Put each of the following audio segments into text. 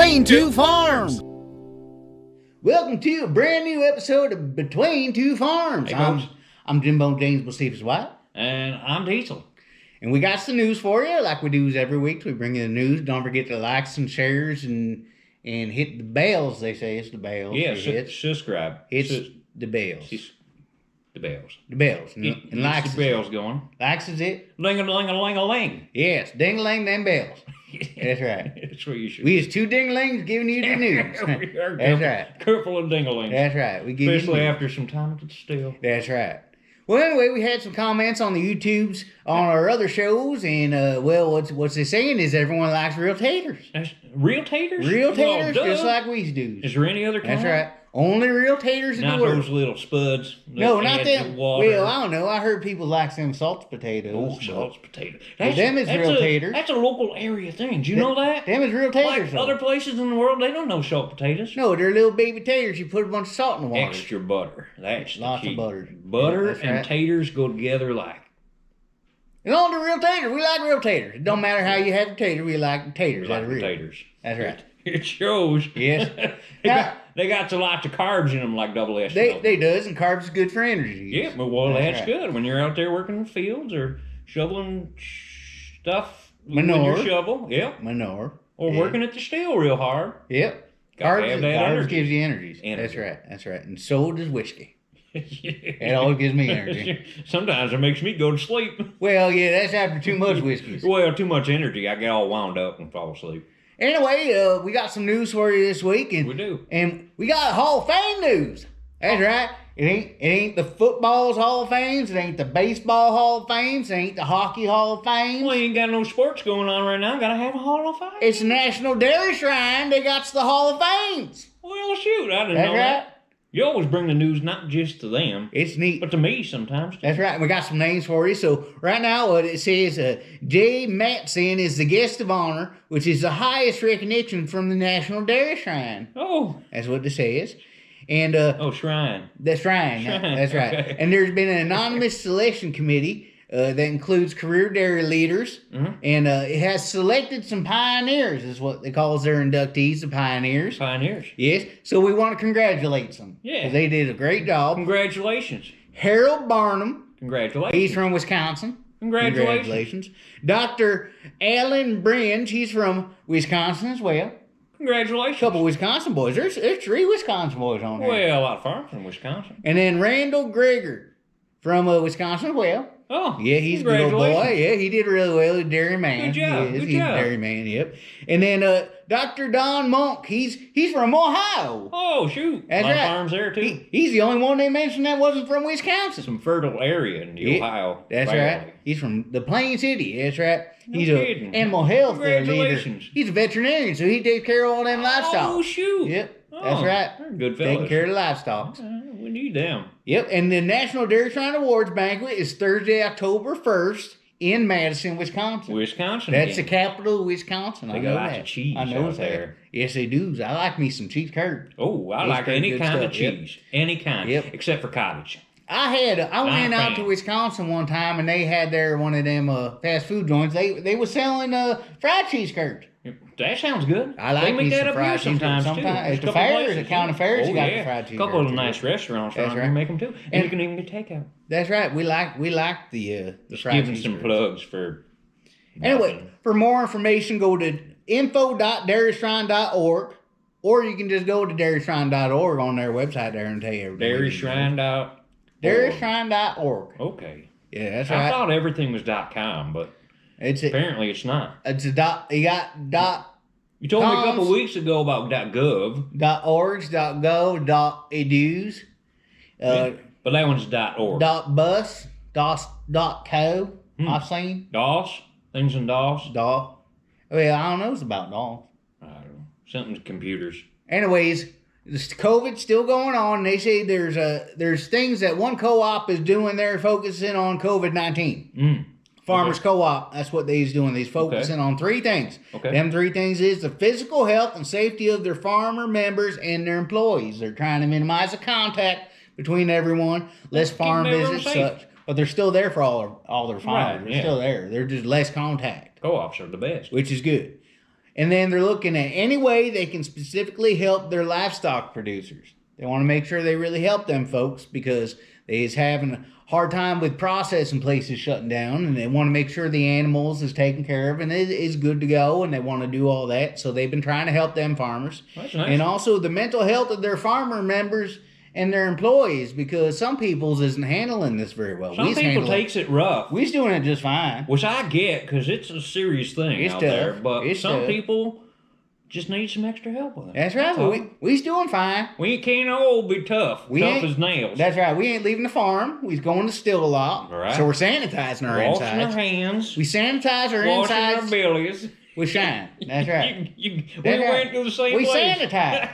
Between Two Farms. Welcome to a brand new episode of Between Two Farms. Hey, folks. I'm Jimbo James Stevens White. And I'm Diesel. And we got some news for you, like we do every week. We bring you the news. Don't forget to like and shares and hit the bells. They say it's the bells. Yeah, subscribe. It's the bells. The bells. The bells. And likes the bells going. Likes is it? Ling-a-ling-a-ling-a-ling. Yes, ding-a-ling, them bells. That's right. That's what you should. We is two ding-a-lings giving you the news. We are That's right. Careful of ding-a-lings. That's right. We give Especially you after some time at the still. That's right. Well, anyway, we had some comments on the YouTubes on our other shows, and what's they saying is everyone likes real taters. Real taters? Real taters, Well, just like we do. Is there any other kind? That's right. Only real taters in Not the world. those little spuds. No, not them. Water. Well, I don't know. I heard people like them salted potatoes. Oh, salted potatoes. Them is real taters. That's a local area thing. Do you know that? Them is real taters. Like other places in the world, they don't know salt potatoes. No, they're little baby taters. You put a bunch of salt in the water. Extra butter. That's Lots the key. of butter. Butter Yeah, and right. taters go together like. And all the real taters. We like real taters. It don't matter how you have the tater. We like the taters. Like That's real. taters. That's right. It shows. Yes. they got lots of carbs in them, like double S. They does, and carbs is good for energy. Yeah, but well, that's right. good when you're out there working in the fields or shoveling stuff Manure. with your shovel. Yep. Manure. Or Yeah. working at the still real hard. Yep. Gotta have that Carbs energy. gives you energies. Energy. That's right. That's right. And so does whiskey. It It always gives me energy. Sometimes it makes me go to sleep. Well, yeah, that's after too much whiskey. Well, too much energy. I get all wound up and fall asleep. Anyway, we got some news for you this week, and We do. and we got Hall of Fame news. That's right. It ain't the football's Hall of Fames. It ain't the baseball Hall of Fames. It ain't the hockey Hall of Fames. Well, you ain't got no sports going on right now. Gotta have a Hall of Fame. It's National Dairy Shrine. They got the Hall of Fames. Well, shoot, I didn't That's know right. that. You always bring the news not just to them, It's neat. but to me sometimes. Too. That's right. We got some names for you. So right now, it says Jay Matson is the guest of honor, which is the highest recognition from the National Dairy Shrine. Oh, That's what it says. And shrine. the shrine. That's right. Okay. And there's been an anonymous selection committee that includes career dairy leaders, and it has selected some pioneers, is what they call their inductees, the pioneers. Pioneers. Yes. So we want to congratulate them. Yeah. 'Cause they did a great job. Congratulations. Harold Barnum. Congratulations. He's from Wisconsin. Congratulations. Dr. Alan Bringe, he's from Wisconsin as well. Congratulations. A couple Wisconsin boys. There's 3 Wisconsin boys on there. Well, a lot of farms in Wisconsin. And then Randall Greger from Wisconsin as well. Oh, Yeah, he's a good old boy. Yeah, he did really well. He's a dairy man. Good job, He is. good He's job. a dairy man, yep. And then Dr. Don Monk, he's from Ohio. Oh, shoot. That's a lot right. of farms there, too. He's the only one they mentioned that wasn't from Wisconsin. Some fertile area in the Yeah, Ohio That's Valley. right. He's from the Plain City. That's right. No He's kidding. a animal health leader. Congratulations. He's a veterinarian, so he takes care of all them livestock. Oh, shoot. Yep, Oh, that's right. they're good fellas. Taking care of the livestock. We need them. Yep, and the National Dairy Shrine Awards Banquet is Thursday, October 1st in Madison, Wisconsin. Wisconsin. That's the again. capital of Wisconsin. They I got know lots that. of cheese I know out that. there. Yes, they do. I like me some cheese curd. Oh, I It's like pretty any good kind of stuff, yep. cheese. Any kind. Yep. Except for cottage. I went out to Wisconsin one time and they had one of them fast food joints. They were selling fried cheese curds. That sounds good. I like they make me that some up here fried cheese sometimes curds. too. Sometimes There's at the a couple fairs, places, the county fairs, oh, you got yeah. the fried cheese A couple of curds, nice restaurants That's around right. here make them too, and And- you can even get takeout. That's right. We like the Just fried giving cheese some curds. plugs for. Anyway, nothing. for more information, go to info.dairyshrine.org, or you can just go to dairyshrine.org on their website there and tell you everything. Dairy Shrine out. Dairyshrine.org. Okay. Yeah, that's I right. thought everything was .com, but It's a, apparently it's not. it's a dot. You got dot. You told me a couple Coms. weeks ago about .gov, .orgs, .go, .edus, but that one's .org. .bus, .co. I've seen DOS, things in DOS. Well, I don't know. It's about DOS. I don't know. Something's computers. Anyways, this COVID's still going on. They say there's things that one co-op is doing. They're focusing on COVID-19. Farmers Co-op, that's what they's doing. They's focusing on 3 things. Okay. Them 3 things is the physical health and safety of their farmer members and their employees. They're trying to minimize the contact between everyone, less farm everyone visits, safe. such. But they're still there for all their farmers. Right, They're yeah. still there. They're just less contact, Co-ops are the best. which is good. And then they're looking at any way they can specifically help their livestock producers. They want to make sure they really help them folks because they is having a hard time with processing places shutting down, and they want to make sure the animals is taken care of and it is good to go, and they want to do all that. So they've been trying to help them farmers. That's nice. And also the mental health of their farmer members and their employees, because some people's isn't handling this very well. Some people takes it rough. We's doing it just fine. Which I get, because it's a serious thing out there. But some people just need some extra help with it. That's right. We's doing fine. We can't all be tough as nails. That's right. We ain't leaving the farm. We's going to still a lot. Right. So we're sanitizing our insides. Washing our hands. We sanitize our insides. insides. Washing our bellies. We shine. That's right. We went to the same place. We sanitize.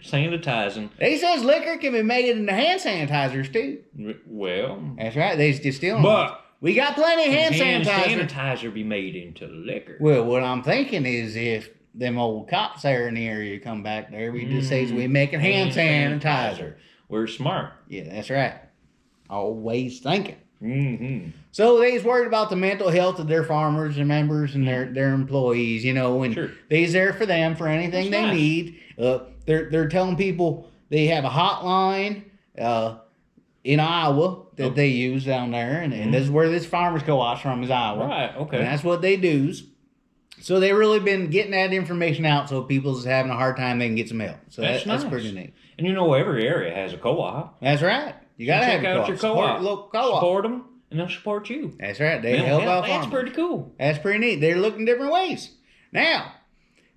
Sanitizing. They says liquor can be made into hand sanitizers too. Well. That's right. They distilling. But we got plenty of hand sanitizer be made into liquor. Well, what I'm thinking is if them old cops there in the area come back there, we just say we making hand sanitizer. We're smart. Yeah, that's right. Always thinking. Mm-hmm. So they's worried about the mental health of their farmers and members and their employees, and they's there for them for anything they need. They're telling people they have a hotline in Iowa that they use down there, and this is where this farmers co-op's from, is Iowa. Right, okay. And that's what they do. So they really been getting that information out, so people's having a hard time, they can get some help. So that's nice. That's pretty neat. And every area has a co-op. That's right. You gotta have a co-op. Your co-op. Support local co-op. Support them, and they'll support you. That's right. They help out farmers. That's pretty cool. That's pretty neat. They're looking different ways. Now,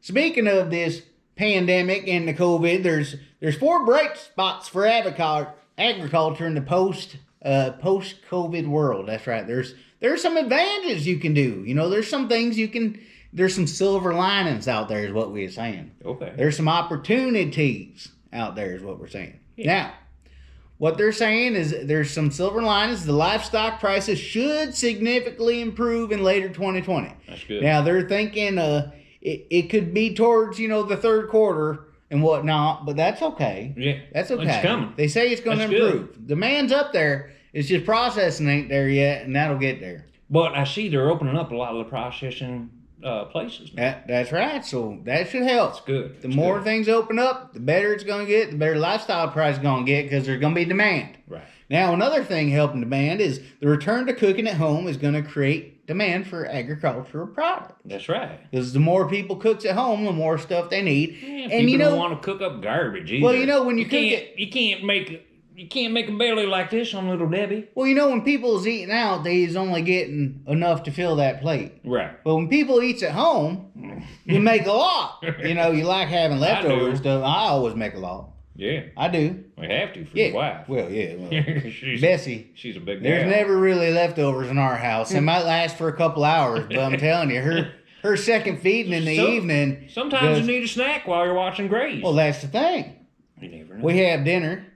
speaking of this pandemic and the COVID, there's 4 bright spots for agriculture in the post-COVID world. That's right. There's some advantages you can do. There's some things you can. There's some silver linings out there, is what we're saying. Okay. There's some opportunities out there, is what we're saying. Yeah. Now, what they're saying is there's some silver linings. The livestock prices should significantly improve in later 2020. That's good. Now, they're thinking it could be towards, the third quarter and whatnot, but that's okay. Yeah. That's okay. It's coming. They say it's going to improve. Good. Demand's up there. It's just processing ain't there yet, and that'll get there. But I see they're opening up a lot of the processing places now. That's right. So that should help. It's good. The more things open up, the better it's going to get, the better lifestyle price is going to get, because there's going to be demand. Right. Now, another thing helping demand is the return to cooking at home is going to create demand for agricultural products. That's right. Because the more people cooks at home, the more stuff they need. Yeah, and people don't want to cook up garbage either. Well, when you can't make a belly like this on Little Debbie. Well, when people's eating out, they's only getting enough to fill that plate. Right. But when people eats at home, you make a lot. You like having leftovers stuff. I always make a lot. Yeah. I do. We have to for your wife. Well, yeah. Well, Bessie. She's a big There's gal. never really leftovers in our house. It might last for a couple hours, but I'm telling you, her second feeding in the evening. Sometimes you need a snack while you're watching Grace. Well, that's the thing. You never know. We have dinner.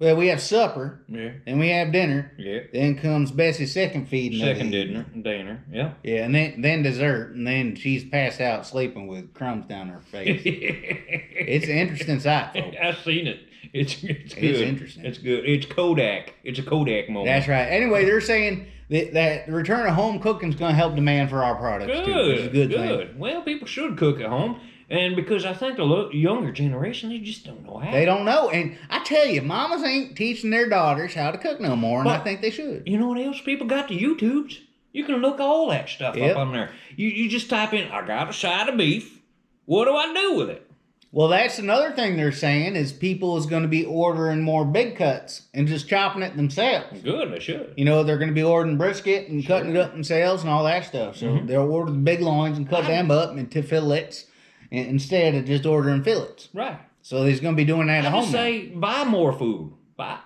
Well, we have supper. Yeah. Then we have dinner. Yeah. Then comes Bessie's second feeding. Second dinner. Yeah. Yeah, and then dessert, and then she's passed out sleeping with crumbs down her face. It's an interesting sight, folks. I've seen it. It's good. It's interesting. It's good. It's Kodak. It's a Kodak moment. That's right. Anyway, they're saying that the return of home cooking is going to help demand for our products too. Which is a good thing. Well, people should cook at home. And because I think the younger generation, they just don't know how. They don't know. And I tell you, mamas ain't teaching their daughters how to cook no more, and I think they should. You know what else? People got the YouTubes. You can look all that stuff up on there. You just type in, I got a side of beef. What do I do with it? Well, that's another thing they're saying is people is going to be ordering more big cuts and just chopping it themselves. Good, they should. They're going to be ordering brisket and cutting it up themselves and all that stuff. So they'll order the big loins and cut them up into fillets instead of just ordering fillets. Right. So he's going to be doing that at home. I say buy more food.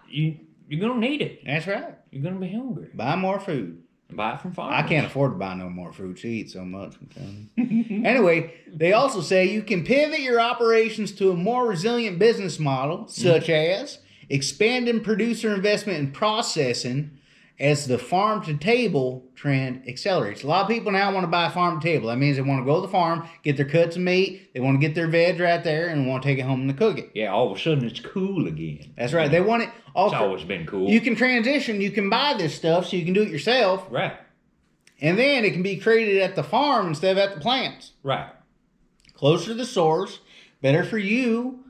You're going to need it. That's right. You're going to be hungry. Buy more food. Buy it from farmers. I can't afford to buy no more food. She eats so much. I'm telling you. Anyway, they also say you can pivot your operations to a more resilient business model, such as expanding producer investment in processing as the farm-to-table trend accelerates. A lot of people now want to buy farm-to-table. That means they want to go to the farm, get their cuts of meat, they want to get their veg right there, and want to take it home and cook it. Yeah, all of a sudden it's cool again. That's right. They want it all. It's always been cool. You can transition. You can buy this stuff so you can do it yourself. Right. And then it can be created at the farm instead of at the plants. Right. closer to the source, better for you,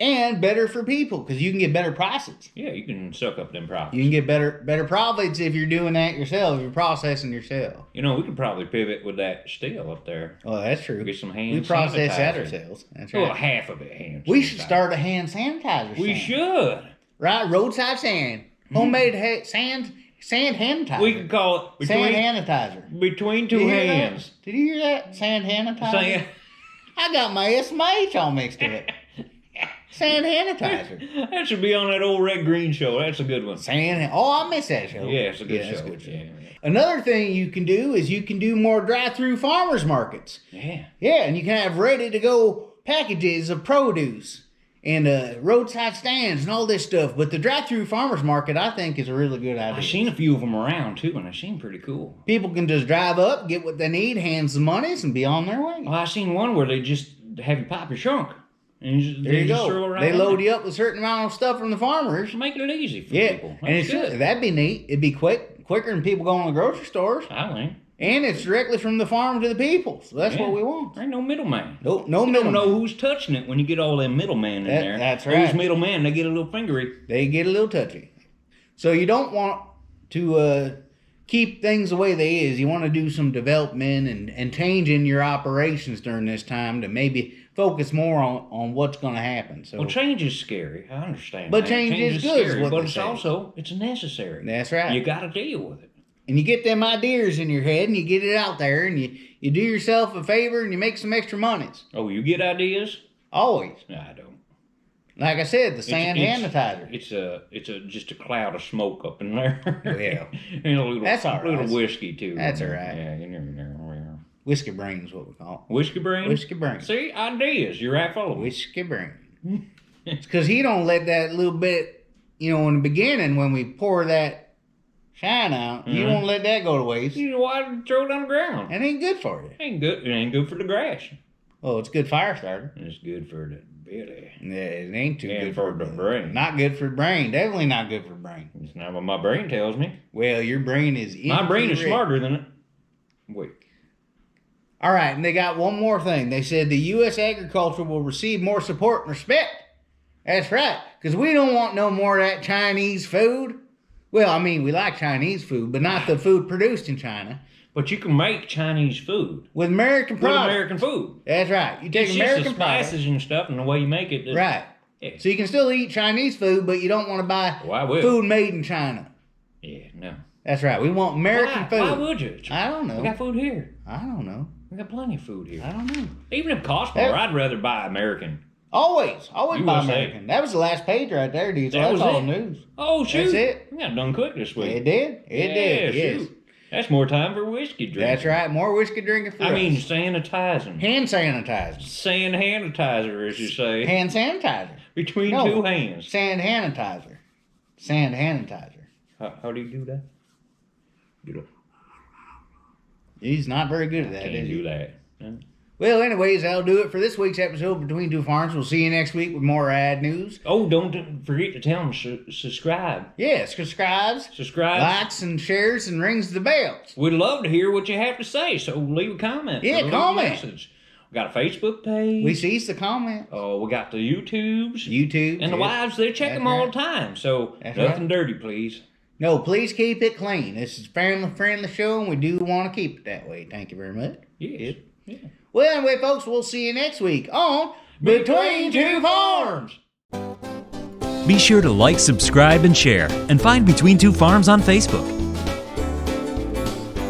and better for people because you can get better prices. Yeah, you can suck up them profits. You can get better profits if you're doing that yourself, if you're processing yourself. You know, we could probably pivot with that steel up there. Oh, that's true. Get some hand We process that sanitizer. ourselves. That's right. Well, half of it hand We should sanitizer. start a hand sanitizer. We stand. should. Right? Roadside sand. Homemade sand sanitizer. We could call it sand sanitizer. between Did two you hear hands. that? Did you hear that? Sand sanitizer? Sand. I got my SMH all mixed up. Sand sanitizer. That should be on that old Red Green show. That's a good one. I miss that show. Yeah, it's a good that's show. a good show. Yeah. Another thing you can do is you can do more drive-through farmers markets. Yeah. Yeah, and you can have ready-to-go packages of produce and roadside stands and all this stuff. But the drive-through farmers market, I think, is a really good idea. I've seen a few of them around, too, and they seem pretty cool. People can just drive up, get what they need, hands the monies, and be on their way. Well, I seen one where they just have you pop your trunk. And There you just go. throw it right They in load there. you up with a certain amount of stuff from the farmers. Making it easy for Yeah, people. and That's it's good. that'd be neat. It'd be quicker than people going to the grocery stores. I think. And it's directly from the farm to the people. So that's what we want. There ain't no middleman. No You don't middleman. know who's touching it when you get all them middlemen in there. That's right. Those middlemen, they get a little fingery. They get a little touchy. So you don't want to keep things the way they is. You want to do some development and change in your operations during this time to maybe focus more on what's going to happen. So Well, change is scary. I understand. But that. change is good, is scary, what but they it's say. also it's necessary. That's right. You got to deal with it. And you get them ideas in your head and you get it out there and you do yourself a favor and you make some extra monies. Oh, you get ideas? Always. No, I don't. Like I said, the sand sanitizer. It's just a cloud of smoke up in there. Yeah. And a little, That's all right. little whiskey too. That's all right. Yeah, you never know. Whiskey brain is what we call it. Whiskey brain. Whiskey brain. See, ideas. You're right full of them. Whiskey brain. It's because he don't let that little bit, in the beginning when we pour that shine out, you don't let that go to waste. You know why? Throw it on the ground. It ain't good for you. Ain't good. It ain't good for the grass. Oh, it's good fire starter. It's good for the belly. Yeah, it ain't too And good for the brain. Not good for the brain. Definitely not good for the brain. It's not what my brain tells me. Well, your brain is My brain is incorrect. smarter than it. Wait. All right, and they got one more thing. They said the U.S. agriculture will receive more support and respect. That's right, because we don't want no more of that Chinese food. Well, I mean, we like Chinese food, but not the food produced in China. But you can make Chinese food With American with products. American food. That's right. You take It's American just the products. spices and stuff and the way you make it. Right. Yeah. So you can still eat Chinese food, but you don't want to buy Well, I will. food made in China. Yeah, no. That's right. We want American Why? food. Why would you? I don't know. We got food here. I don't know. We got plenty of food here. I don't know. Even if it costs more, I'd rather buy American. Always buy USA. American. That was the last page right there, dude. So That that's was all it? the news. Oh, shoot. That's it. We got done quick this week. It did. It did. Yes. Shoot. That's more time for whiskey drinking. That's right. More whiskey drinking for I mean, us. sanitizing. Hand sanitizer. Sand sanitizer, as you say. Hand sanitizer. Between No. two hands. Sand sanitizer. Sand sanitizer. How do you do that? You don't, He's not very good at that, can't is he? do that. Huh? Well, anyways, that'll do it for this week's episode of Between Two Farms. We'll see you next week with more ad news. Oh, don't forget to tell them subscribe. Yeah, subscribes, Subscribe. likes, and shares, and rings the bells. We'd love to hear what you have to say, so leave a comment. Yeah, or leave a comment. message. We got a Facebook page. We sees the comment. Oh, we got the YouTubes. YouTube. And the wives, they check That's them all right. the time. So That's nothing right. dirty, please. No, please keep it clean. This is a family-friendly show, and we do want to keep it that way. Thank you very much. Yes. Yeah. Well, anyway, folks, we'll see you next week on Between Two Farms. Be sure to like, subscribe, and share, and find Between Two Farms on Facebook.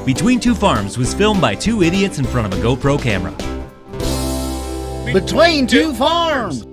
Between Two Farms was filmed by two idiots in front of a GoPro camera. Between Two Farms.